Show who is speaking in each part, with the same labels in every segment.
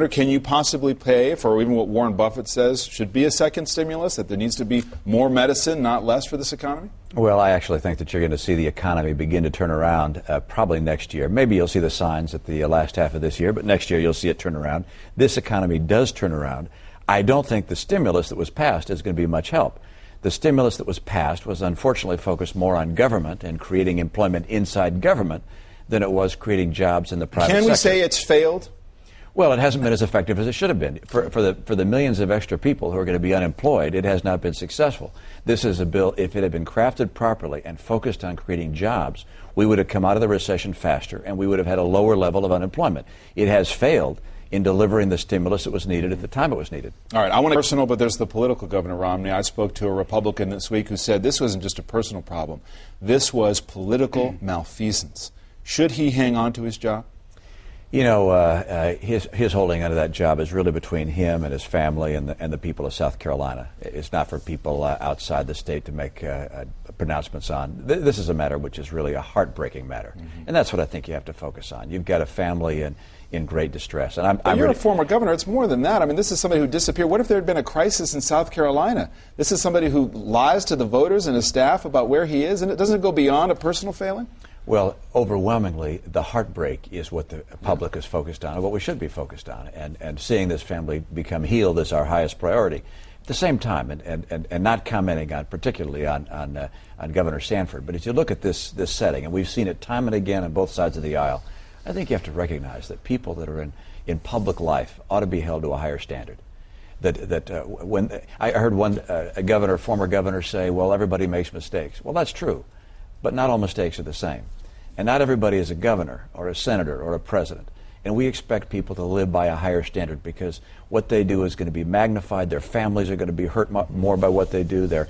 Speaker 1: Can you possibly pay for even what Warren Buffett says should be a second stimulus, that there needs to be more medicine, not less, for this economy?
Speaker 2: Well, I actually think that you're going to see the economy begin to turn around probably next year. Maybe you'll see the signs at the last half of this year, but next year you'll see it turn around. This economy does turn around. I don't think the stimulus that was passed is going to be much help. The stimulus that was passed was unfortunately focused more on government and creating employment inside government than it was creating jobs in the private sector.
Speaker 1: Can we say it's failed?
Speaker 2: Well, it hasn't been as effective as it should have been. For the millions of extra people who are going to be unemployed, it has not been successful. This is a bill, if it had been crafted properly and focused on creating jobs, we would have come out of the recession faster and we would have had a lower level of unemployment. It has failed in delivering the stimulus that was needed at the time it was needed.
Speaker 1: All right, I want to personal, but there's the political, Governor Romney. I spoke to a Republican this week who said this wasn't just a personal problem. This was malfeasance. Should he hang on to his job?
Speaker 2: You know, his holding onto that job is really between him and his family and the people of South Carolina. It's not for people outside the state to make pronouncements on. This is a matter which is really a heartbreaking matter. Mm-hmm. And that's what I think you have to focus on. You've got a family in great distress. And
Speaker 1: you're a former governor. It's more than that. I mean, this is somebody who disappeared. What if there had been a crisis in South Carolina? This is somebody who lies to the voters and his staff about where he is, and it doesn't go beyond a personal failing?
Speaker 2: Well, overwhelmingly, the heartbreak is what the public is focused on, and what we should be focused on. And seeing this family become healed is our highest priority. At the same time, and not commenting on particularly on Governor Sanford, but as you look at this setting, and we've seen it time and again on both sides of the aisle, I think you have to recognize that people that are in public life ought to be held to a higher standard. When I heard a former governor say, well, everybody makes mistakes. Well, that's true, but not all mistakes are the same. And not everybody is a governor or a senator or a president. And we expect people to live by a higher standard because what they do is going to be magnified. Their families are going to be hurt more by what they do. The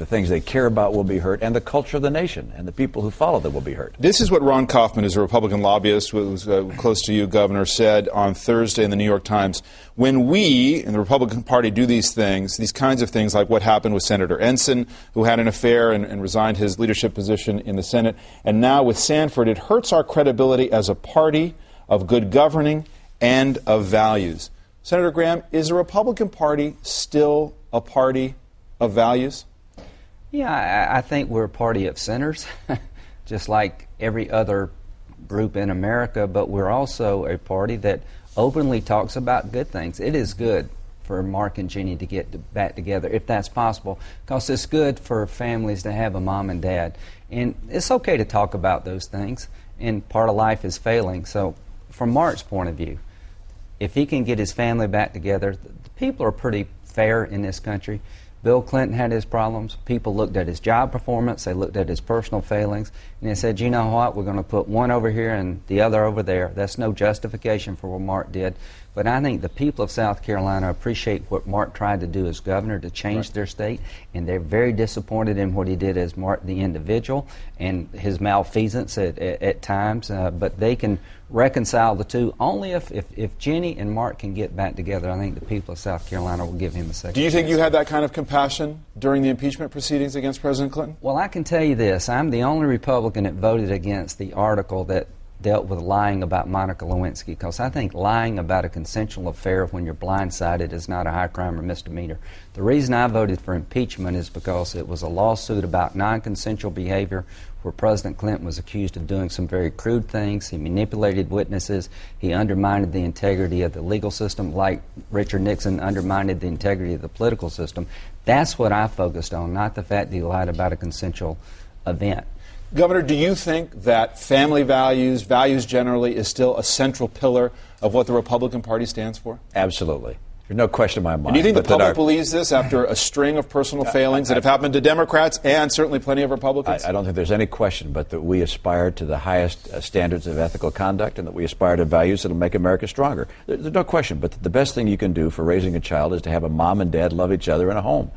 Speaker 2: things they care about will be hurt. And the culture of the nation and the people who follow them will be hurt.
Speaker 1: This is what Ron Kaufman, who's a Republican lobbyist who's close to you, Governor, said on Thursday in the New York Times. When we in the Republican Party do these things, these kinds of things like what happened with Senator Ensign, who had an affair and resigned his leadership position in the Senate, and now with Sanford, it hurts our credibility as a party of good governing and of values. Senator Graham, is the Republican Party still a party of values?
Speaker 3: Yeah, I think we're a party of sinners, just like every other group in America, but we're also a party that openly talks about good things. It is good for Mark and Jenny to get back together, if that's possible, because it's good for families to have a mom and dad. And it's okay to talk about those things, and part of life is failing. So from Mark's point of view, if he can get his family back together, the people are pretty fair in this country. Bill Clinton had his problems. People looked at his job performance. They looked at his personal failings. And they said, you know what, we're going to put one over here and the other over there. That's no justification for what Mark did. But I think the people of South Carolina appreciate what Mark tried to do as governor to change their state. And they're very disappointed in what he did as Mark the individual and his malfeasance at times. But they can reconcile the two only if Jenny and Mark can get back together. I think the people of South Carolina will give him a second chance.
Speaker 1: Do you think you had that kind of compassion during the impeachment proceedings against President Clinton?
Speaker 3: Well, I can tell you this. I'm the only Republican that voted against the article that dealt with lying about Monica Lewinsky, because I think lying about a consensual affair when you're blindsided is not a high crime or misdemeanor. The reason I voted for impeachment is because it was a lawsuit about non-consensual behavior where President Clinton was accused of doing some very crude things. He manipulated witnesses. He undermined the integrity of the legal system like Richard Nixon undermined the integrity of the political system. That's what I focused on, not the fact that he lied about a consensual event.
Speaker 1: Governor, do you think that family values, values generally, is still a central pillar of what the Republican Party stands for?
Speaker 2: Absolutely. There's no question in my mind.
Speaker 1: And do you think the public believes this after a string of personal failings that have happened to Democrats and certainly plenty of Republicans?
Speaker 2: I don't think there's any question but that we aspire to the highest standards of ethical conduct and that we aspire to values that will make America stronger. There's no question, but the best thing you can do for raising a child is to have a mom and dad love each other in a home.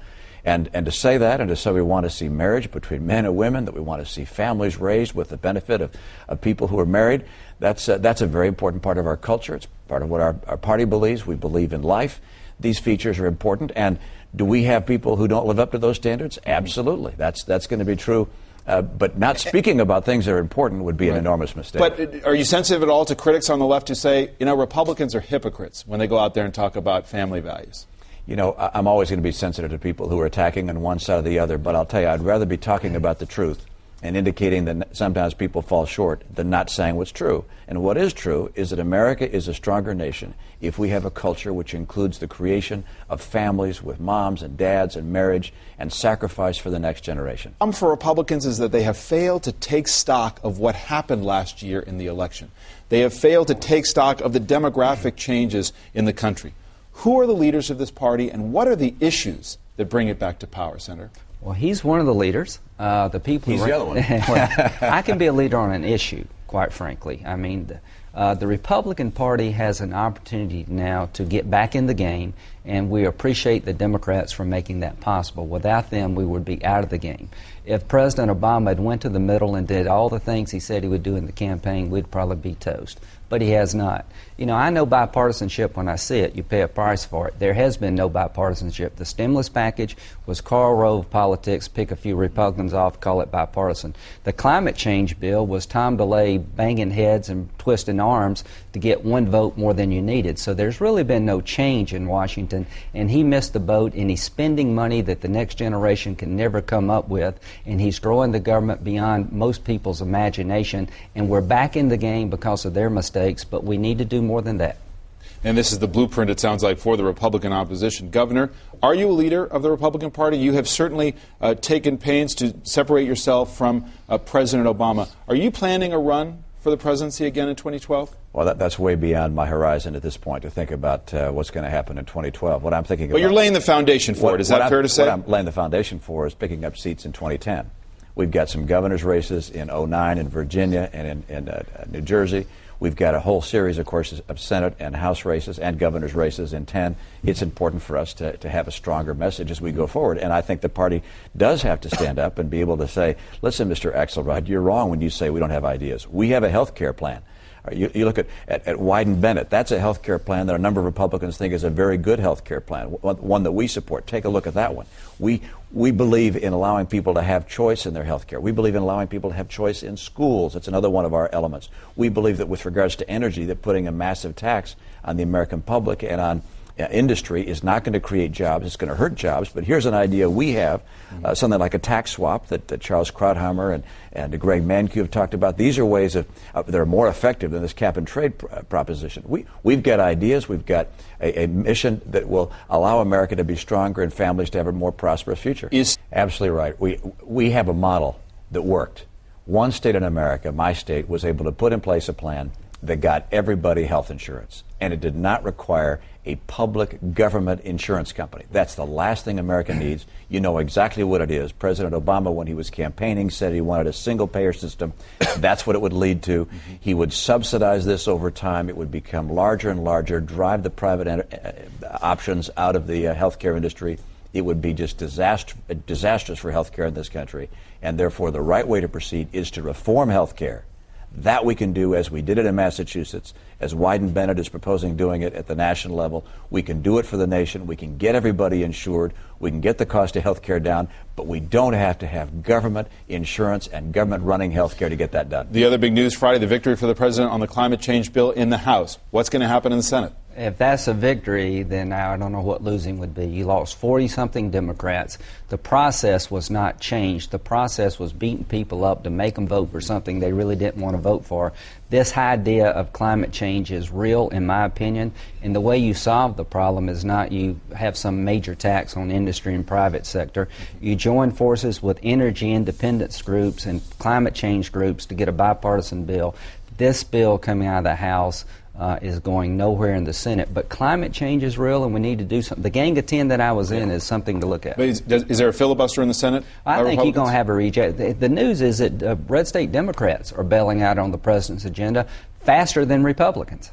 Speaker 2: And to say that, and to say we want to see marriage between men and women, that we want to see families raised with the benefit of people who are married, that's a very important part of our culture. It's part of what our party believes. We believe in life. These features are important. And do we have people who don't live up to those standards? Absolutely. That's going to be true But not speaking about things that are important would be an enormous mistake.
Speaker 1: But are you sensitive at all to critics on the left who say, Republicans are hypocrites when they go out there and talk about family values?
Speaker 2: I'm always going to be sensitive to people who are attacking on one side or the other, but I'll tell you, I'd rather be talking about the truth and indicating that sometimes people fall short than not saying what's true. And what is true is that America is a stronger nation if we have a culture which includes the creation of families with moms and dads and marriage and sacrifice for the next generation.
Speaker 1: The problem for Republicans is that they have failed to take stock of what happened last year in the election. They have failed to take stock of the demographic changes in the country. Who are the leaders of this party, and what are the issues that bring it back to power, Senator?
Speaker 3: Well, he's one of the leaders. The people.
Speaker 2: He's the other one.
Speaker 3: Well, I can be a leader on an issue, quite frankly. I mean, the Republican Party has an opportunity now to get back in the game, and we appreciate the Democrats for making that possible. Without them, we would be out of the game. If President Obama had went to the middle and did all the things he said he would do in the campaign, we'd probably be toast. But he has not. I know bipartisanship when I see it. You pay a price for it. There has been no bipartisanship. The stimulus package was Karl Rove politics, pick a few Republicans off, call it bipartisan. The climate change bill was Tom DeLay banging heads and twisting arms to get one vote more than you needed. So there's really been no change in Washington, and he missed the boat, and he's spending money that the next generation can never come up with, and he's growing the government beyond most people's imagination, and we're back in the game because of their mistakes, but we need to do more than that.
Speaker 1: And this is the blueprint, it sounds like, for the Republican opposition. Governor, are you a leader of the Republican Party? You have certainly taken pains to separate yourself from President Obama. Are you planning a run for the presidency again in 2012?
Speaker 2: Well, that's way beyond my horizon at this point to think about what's going to happen in 2012. What I'm thinking about...
Speaker 1: But you're laying the foundation for it. Is that fair to say?
Speaker 2: What I'm laying the foundation for is picking up seats in 2010. We've got some governor's races in 2009 in Virginia and in New Jersey. We've got a whole series, of course, of Senate and House races and governor's races in 10. It's important for us to have a stronger message as we go forward. And I think the party does have to stand up and be able to say, listen, Mr. Axelrod, you're wrong when you say we don't have ideas. We have a health care plan. You look at Wyden Bennett. That's a health care plan that a number of Republicans think is a very good health care plan, one that we support. Take a look at that one. We believe in allowing people to have choice in their health care. We believe in allowing people to have choice in schools. It's another one of our elements. We believe that with regards to energy, that putting a massive tax on the American public and on industry is not going to create jobs. It's going to hurt jobs. But here's an idea we have, something like a tax swap that Charles Krauthammer and Greg Mankiw have talked about. These are ways that are more effective than this cap and trade proposition. We've got ideas. We've got a mission that will allow America to be stronger and families to have a more prosperous future. Absolutely right. We have a model that worked. One state in America, my state, was able to put in place a plan that got everybody health insurance, and it did not require a public government insurance company. That's the last thing America needs. You know exactly what it is. President Obama, when he was campaigning, said he wanted a single-payer system. That's what it would lead to. He would subsidize this over time. It would become larger and larger, drive the private options out of the healthcare industry. It would be just disastrous for healthcare in this country. And therefore, the right way to proceed is to reform healthcare. That we can do as we did it in Massachusetts, as Wyden Bennett is proposing doing it at the national level. We can do it for the nation. We can get everybody insured. We can get the cost of health care down, but we don't have to have government insurance and government running health care to get that done.
Speaker 1: The other big news Friday, the victory for the president on the climate change bill in the House. What's going to happen in the Senate?
Speaker 3: If that's a victory, then I don't know what losing would be. You lost 40-something Democrats. The process was not changed. The process was beating people up to make them vote for something they really didn't want to vote for. This idea of climate change is real, in my opinion, and the way you solve the problem is not you have some major tax on industry and private sector. You join forces with energy independence groups and climate change groups to get a bipartisan bill. This bill coming out of the House is going nowhere in the Senate. But climate change is real, and we need to do something. The Gang of 10 that I was in is something to look at.
Speaker 1: But is there a filibuster in the Senate?
Speaker 3: I think you're going to have a reject. The news is that red state Democrats are bailing out on the president's agenda faster than Republicans.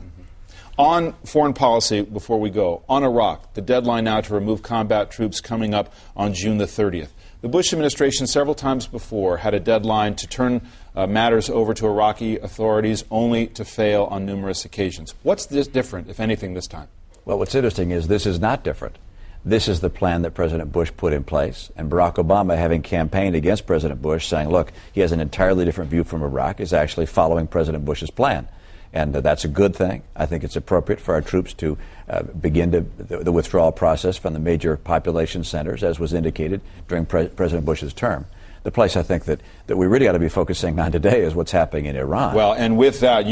Speaker 1: On foreign policy, before we go, on Iraq, the deadline now to remove combat troops coming up on June the 30th. The Bush administration several times before had a deadline to turn matters over to Iraqi authorities, only to fail on numerous occasions. What's this different, if anything, this time?
Speaker 2: Well, what's interesting is this is not different. This is the plan that President Bush put in place. And Barack Obama, having campaigned against President Bush, saying, look, he has an entirely different view from Iraq, is actually following President Bush's plan. And that's a good thing. I think it's appropriate for our troops to begin the withdrawal process from the major population centers, as was indicated during President Bush's term. The place I think that we really ought to be focusing on today is what's happening in Iran.
Speaker 1: Well, and with that,